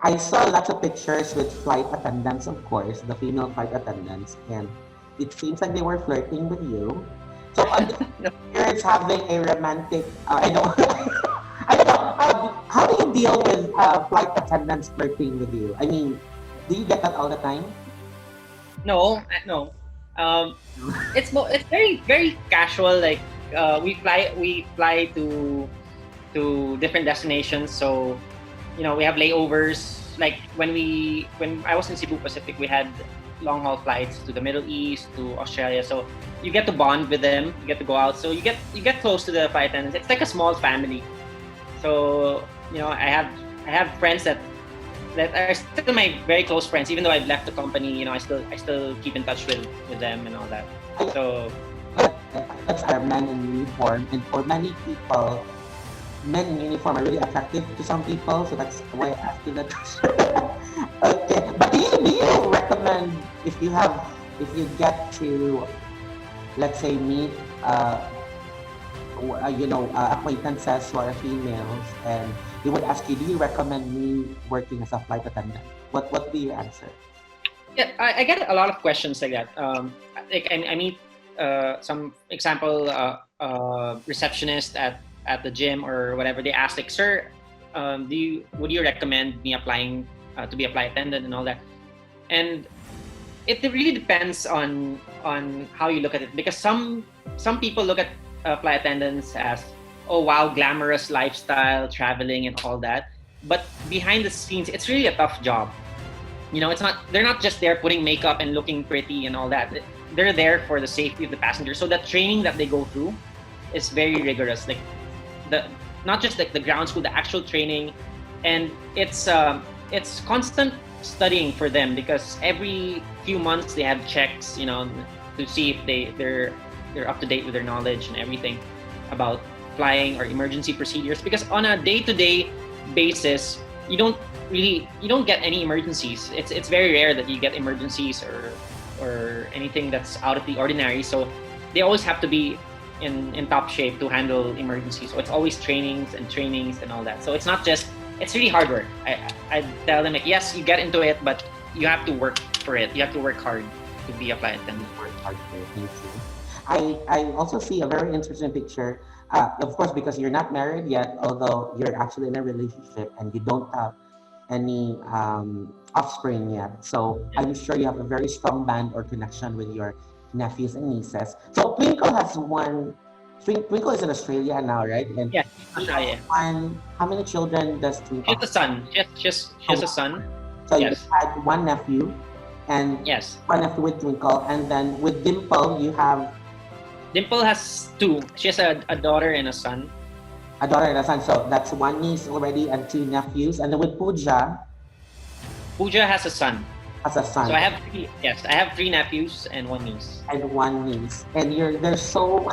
I saw lots of pictures with flight attendants, of course, the female flight attendants, and it seems like they were flirting with you. So on the No, pictures having a romantic, I don't, I don't know, how do you deal with flight attendants flirting with you? I mean, do you get that all the time? no, no. Um, it's very very casual. Like we fly to different destinations. So we have layovers. Like when I was in Cebu Pacific, we had long haul flights to the Middle East, to Australia. So you get to bond with them. You get to go out. So you get close to the flight attendants. It's like a small family. So I have friends that are still my very close friends, even though I've left the company. I still keep in touch with them and all that. So That's our men in uniform, and for many people, men in uniform are really attractive to some people, so that's why I asked you that question. Okay, but do you recommend if you get to, let's say, meet acquaintances who are females, and they would ask you, do you recommend me working as a flight attendant? What would be your answer? yeah, I get a lot of questions like that. Like I meet some example receptionist at the gym or whatever. They ask like, "Sir, would you recommend me applying to be a flight attendant and all that?" And it really depends on how you look at it, because some people look at flight attendants as, oh wow, glamorous lifestyle, traveling and all that. But behind the scenes, it's really a tough job. They're not just there putting makeup and looking pretty and all that. They're there for the safety of the passenger. So the training that they go through is very rigorous. Like the not just like the ground school, the actual training, and it's constant studying for them, because every few months they have checks, to see if they're up to date with their knowledge and everything about flying or emergency procedures. Because on a day-to-day basis, you don't get any emergencies. It's very rare that you get emergencies or anything that's out of the ordinary. So they always have to be in top shape to handle emergencies. So it's always trainings and all that. So it's really hard work. I tell them, like, yes, you get into it, but you have to work for it. You have to work hard to be a flight attendant. Work hard for it. Thank you. I also see a very interesting picture. Of course, because you're not married yet, although you're actually in a relationship and you don't have any offspring yet. So I'm sure you have a very strong band or connection with your nephews and nieces. So Twinkle has one. Twinkle is in Australia now, right? And Yeah, she has Australia. one. How many children does She Twinkle has a have? son. She has a son. So you Yes. had one nephew, and Yes. one nephew with Twinkle, and then with Dimple you have Dimple has two. She has a daughter and a son. a daughter and a son. So that's one niece already and two nephews. And then with Pooja Pooja has a son. has a son So I have three nephews and one niece. and one niece. And they're so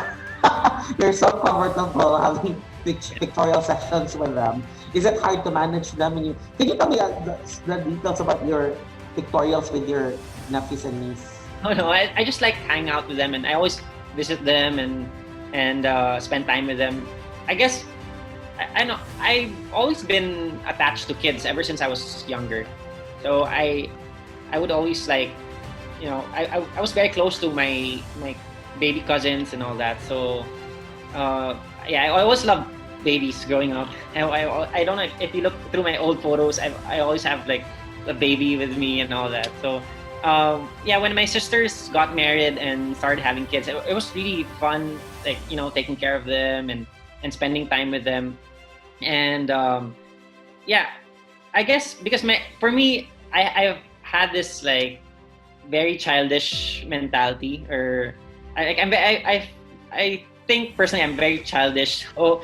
you're so comfortable having pictorial sessions with them. Is it hard to manage them? And can you tell me the details about your pictorials with your nephews and niece? No, I just like hang out with them, and I always visit them and spend time with them. I guess I know I've always been attached to kids ever since I was younger. So I would always like, I was very close to my baby cousins and all that. So yeah, I always loved babies growing up. I don't know if you look through my old photos, I always have like a baby with me and all that. So yeah, when my sisters got married and started having kids, it was really fun, like, taking care of them and spending time with them. And yeah, I guess because for me, I've had this like very childish mentality, or I think personally I'm very childish. Oh,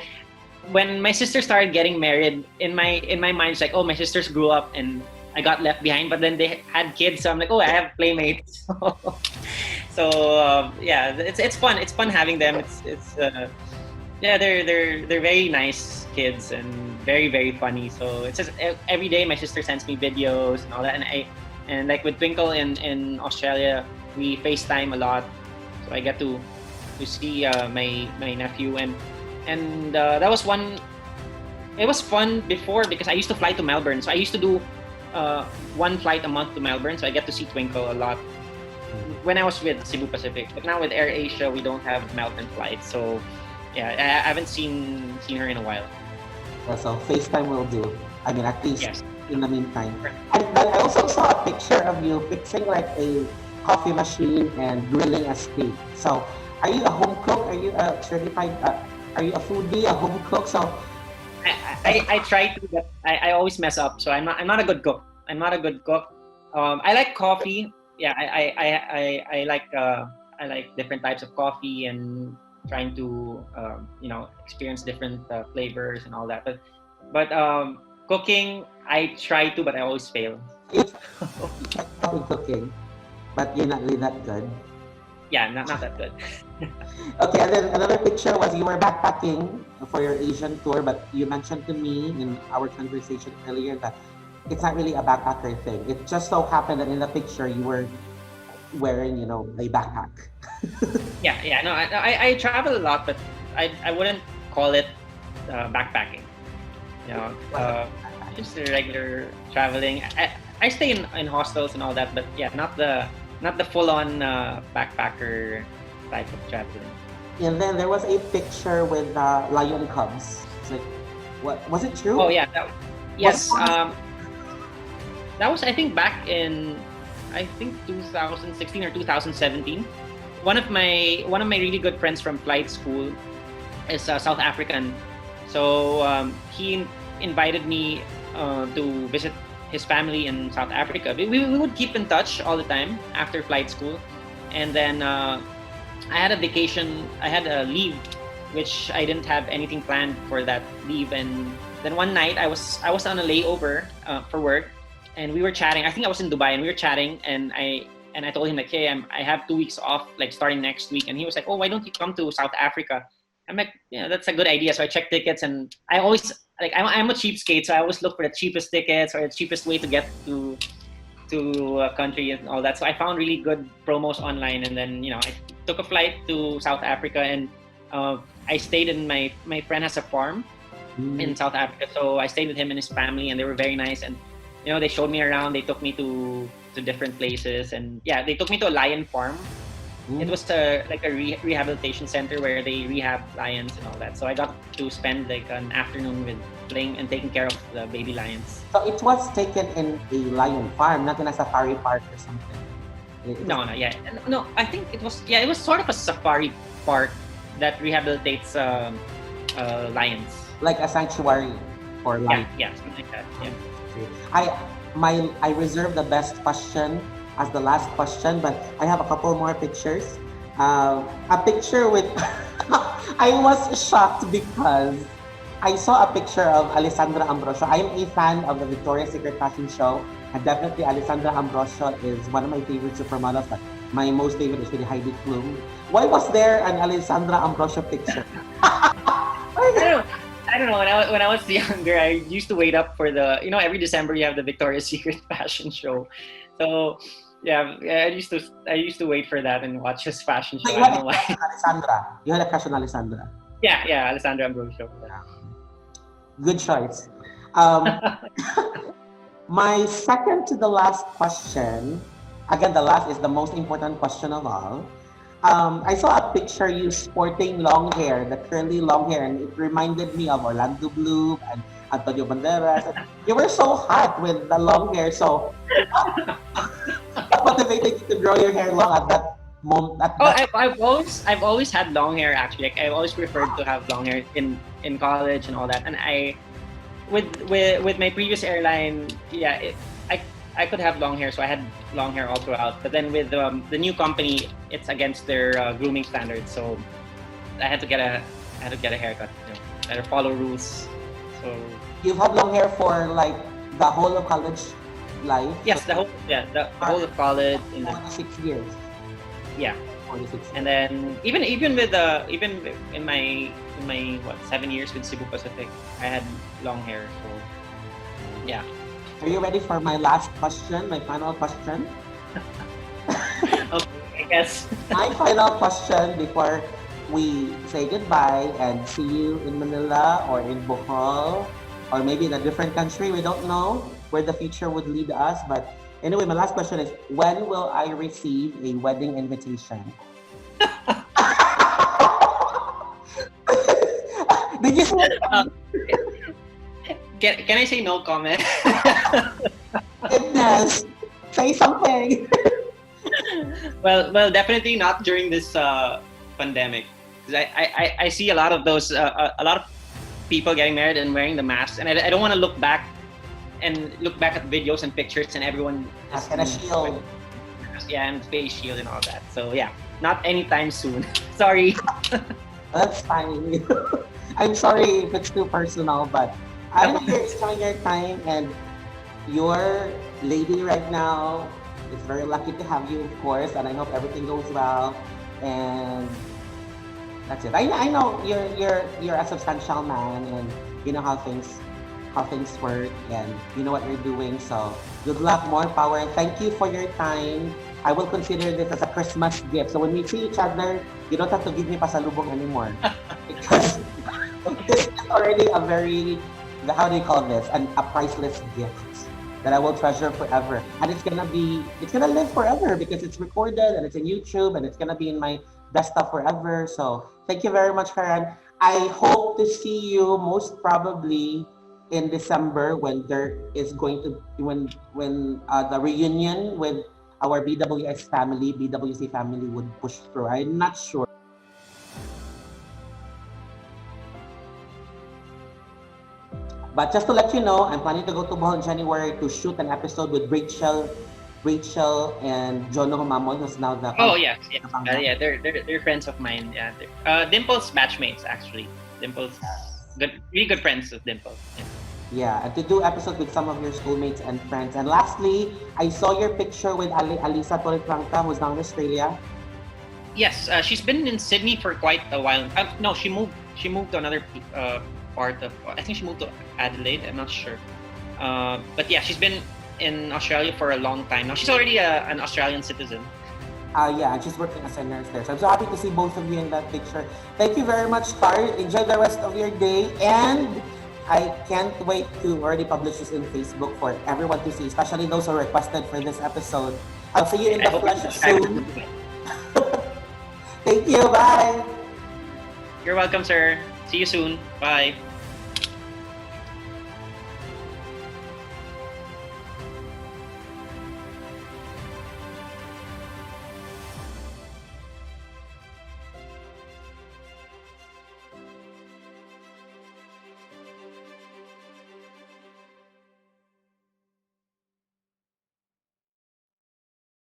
when my sister started getting married, in my mind it's like, oh, my sisters grew up and I got left behind, but then they had kids, so I'm like, oh, I have playmates. So yeah, it's fun. It's fun having them. Yeah, they're very nice kids and very very funny. So it's just every day my sister sends me videos and all that, and like with Twinkle in Australia, we FaceTime a lot, so I get to see my nephew and that was one. It was fun before because I used to fly to Melbourne, so I used to do one flight a month to Melbourne, so I get to see Twinkle a lot when I was with Cebu Pacific. But now with Air Asia, we don't have mountain flights, so yeah, I haven't seen her in a while. Yeah, so FaceTime will do. I mean, at least Yes. in the meantime. And then I also saw a picture of you fixing like a coffee machine and grilling a steak. So, are you a home cook? Are you a certified? Are you a foodie, a home cook? So, I try to, but I always mess up. So I'm not a good cook. I'm not a good cook. I like coffee. Yeah, I like different types of coffee and trying to experience different flavors and all that. But cooking I try to, but I always fail. it's coffee cooking, but you're not really that good. Yeah, not that good. Okay, and then another picture was you were backpacking for your Asian tour, but you mentioned to me in our conversation earlier that it's not really a backpacker thing. It just so happened that in the picture you were wearing, a backpack. Yeah. No, I travel a lot, but I wouldn't call it backpacking. You know, just the regular traveling. I stay in hostels and all that, but yeah, not the full on backpacker type of traveling. And then there was a picture with lion cubs. It's like, what was it true? Oh yeah, yes. That was I think back in 2016 or 2017. One of my really good friends from flight school is South African, so he invited me to visit his family in South Africa. We would keep in touch all the time after flight school, and then I had a vacation. I had a leave, which I didn't have anything planned for that leave, and then one night I was on a layover for work, and we were chatting. I think I was in Dubai, and we were chatting, and I told him like, hey, I have 2 weeks off, like starting next week, and he was like, oh, why don't you come to South Africa? I'm like, yeah, that's a good idea. So I checked tickets, and I always like I'm a cheapskate, so I always look for the cheapest tickets or the cheapest way to get to a country and all that. So I found really good promos online, and then I took a flight to South Africa, and I stayed in my friend has a farm in South Africa, so I stayed with him and his family, and they were very nice, and they showed me around. They took me to different places, and yeah, they took me to a lion farm. It was like a rehabilitation center where they rehab lions and all that. So I got to spend like an afternoon with playing and taking care of the baby lions. So it was taken in a lion farm, not in a safari park or something. No, I think it was sort of a safari park that rehabilitates lions. Like a sanctuary for lions. Yeah, something like that. Yeah. I reserve the best question as the last question, but I have a couple more pictures. A picture with I was shocked because I saw a picture of Alessandra Ambrosio. I am a fan of the Victoria's Secret fashion show, and definitely Alessandra Ambrosio is one of my favorite supermodels, but my most favorite is really Heidi Klum. Why was there an Alessandra Ambrosio picture? I don't know. When I was younger, I used to wait up for the every December you have the Victoria's Secret fashion show. So yeah, I used to wait for that and watch his fashion show. I don't know why. Alessandra. You had a crush on Alessandra. Yeah, Alessandra Ambrosio. Yeah. Good choice. My second to the last question. Again, the last is the most important question of all. I saw a picture you sporting long hair, the curly long hair, and it reminded me of Orlando Bloom and Antonio Banderas. You were so hot with the long hair, so what motivated you to grow your hair long at that moment? I've always had long hair actually. Like, I've always preferred to have long hair in college and all that. And with my previous airline, I could have long hair, so I had long hair all throughout. But then with the new company, it's against their grooming standards, so I had to get a haircut. Better follow rules. So you've had long hair for like the whole of college life. Yes, the whole of college. 6 years. Yeah. 46 And then even even in my 7 years with Cebu Pacific, I had long hair. So yeah. Are you ready for my last question, my final question? Okay, I guess. My final question before we say goodbye and see you in Manila or in Bohol or maybe in a different country. We don't know where the future would lead us. But anyway, my last question is, when will I receive a wedding invitation? Did you see it? Can I say no comment? Goodness. Say something. Well, definitely not during this pandemic. 'Cause I see a lot of those a lot of people getting married and wearing the masks, and I don't want to look back at videos and pictures and everyone Mask and a shield. yeah, and face shield and all that. So yeah, not anytime soon. Sorry. That's fine. I'm sorry if it's too personal, but I know you're enjoying your time and your lady right now is very lucky to have you, of course, and I hope everything goes well. And that's it. I know you're a substantial man, and you know how things work, and you know what you're doing. So good luck, more power. Thank you for your time. I will consider this as a Christmas gift. So when we see each other, you don't have to give me pasalubong anymore because this is already a very, how do you call this? A priceless gift that I will treasure forever. And it's gonna live forever because it's recorded and it's in YouTube and it's gonna be in my desktop forever. So thank you very much, Karan. I hope to see you most probably in December when there is going to when the reunion with our BWC family would push through. I'm not sure. But just to let you know, I'm planning to go to Bohol in January to shoot an episode with Rachel and Jono Mamon, who's now the Oh yes, yeah. They're friends of mine. Yeah, Dimple's batchmates actually. Dimple's really good friends with Dimple. Yeah, and to do episodes with some of your schoolmates and friends. And lastly, I saw your picture with Alisa Torrefranca, who's now in Australia. Yes, she's been in Sydney for quite a while. No, she moved to another part of. I think she moved to Adelaide. I'm not sure. But yeah, she's been in Australia for a long time now. She's already an Australian citizen. Yeah, and she's working as a nurse there. So I'm so happy to see both of you in that picture. Thank you very much, Tar. Enjoy the rest of your day. And I can't wait to already publish this in Facebook for everyone to see, especially those who requested for this episode. I'll see you in the flesh soon. Thank you. Bye. You're welcome, sir. See you soon. Bye.